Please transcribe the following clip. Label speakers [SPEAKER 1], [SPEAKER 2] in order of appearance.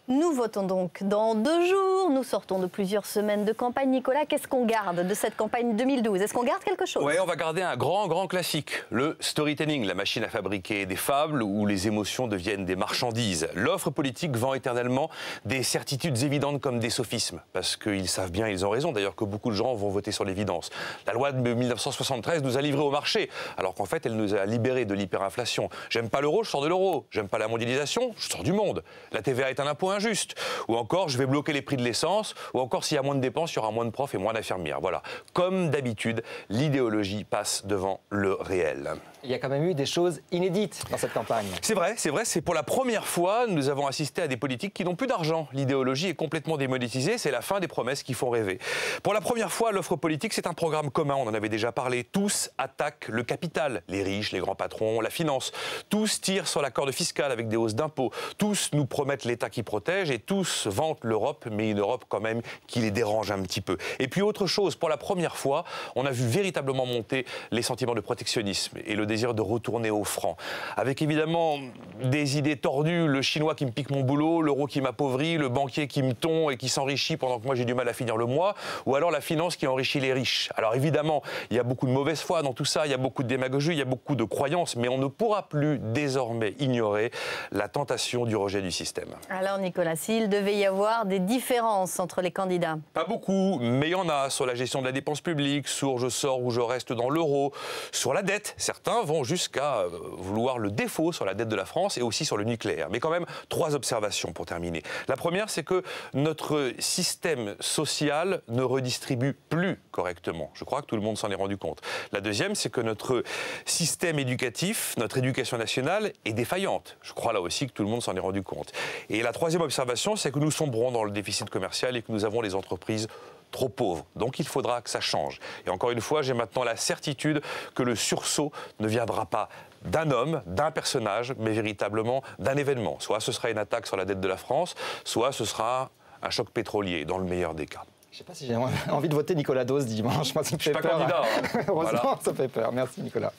[SPEAKER 1] Nous votons donc dans 2 jours. Nous sortons de plusieurs semaines de campagne. Nicolas, qu'est-ce qu'on garde de cette campagne 2012? Est-ce qu'on garde quelque chose?
[SPEAKER 2] Oui, on va garder un grand classique, le storytelling, la machine à fabriquer des fables où les émotions deviennent des marchandises. L'offre politique vend éternellement des certitudes évidentes comme des sophismes, parce qu'ils savent bien, ils ont raison d'ailleurs, que beaucoup de gens vont voter sur l'évidence. La loi de 1973 nous a livrés au marché, alors qu'en fait, elle nous a libérés de l'hyperinflation. J'aime pas l'euro, je sors de l'euro. J'aime pas la mondialisation, je sors du monde. La TVA est un impôt injuste. Ou encore, je vais bloquer les prix de l'essence. Ou encore, s'il y a moins de dépenses, il y aura moins de profs et moins d'infirmières. Voilà. Comme d'habitude, l'idéologie passe devant le réel.
[SPEAKER 3] Il y a quand même eu des choses inédites dans cette campagne.
[SPEAKER 2] C'est vrai. C'est pour la première fois, nous avons assisté à des politiques qui n'ont plus d'argent. L'idéologie est complètement démonétisée, c'est la fin des promesses qui font rêver. Pour la première fois, l'offre politique, c'est un programme commun, on en avait déjà parlé. Tous attaquent le capital, les riches, les grands patrons, la finance. Tous tirent sur la corde fiscale avec des hausses d'impôts. Tous nous promettent l'État qui protège et tous vantent l'Europe, mais une Europe quand même qui les dérange un petit peu. Et puis autre chose, pour la première fois, on a vu véritablement monter les sentiments de protectionnisme et le désir de retourner au franc. Avec évidemment des idées tordues, le chinois qui me pique mon boulot, l'euro qui m'appauvrit, le banquier qui me tond et qui s'enrichit pendant que moi j'ai du mal à finir le mois, ou alors la finance qui enrichit les riches. Alors évidemment, il y a beaucoup de mauvaise foi dans tout ça, il y a beaucoup de démagogie, il y a beaucoup de croyances, mais on ne pourra plus désormais ignorer la tentation du rejet du système.
[SPEAKER 1] Alors Nicolas, s'il devait y avoir des différences entre les candidats?
[SPEAKER 2] Pas beaucoup, mais il y en a sur la gestion de la dépense publique, sur je sors ou je reste dans l'euro, sur la dette. Certains vont jusqu'à vouloir le défaut sur la dette de la France et aussi sur le nucléaire. Mais quand même, 3 observations pour terminer. La première, c'est que notre système social ne redistribue plus correctement. Je crois que tout le monde s'en est rendu compte. La deuxième, c'est que notre système éducatif, notre éducation nationale est défaillante. Je crois là aussi que tout le monde s'en est rendu compte. Et la troisième observation, c'est que nous sombrons dans le déficit commercial et que nous avons les entreprises trop pauvres. Donc il faudra que ça change. Et encore une fois, j'ai maintenant la certitude que le sursaut ne viendra pas d'un homme, d'un personnage, mais véritablement d'un événement. Soit ce sera une attaque sur la dette de la France, soit ce sera un choc pétrolier, dans le meilleur des cas.
[SPEAKER 3] Je ne sais pas si j'ai envie de voter Nicolas Dose dimanche. Moi, ça me fait peur.
[SPEAKER 2] Je suis pas candidat. Hein.
[SPEAKER 3] Heureusement,
[SPEAKER 2] voilà.
[SPEAKER 3] Ça fait peur. Merci Nicolas.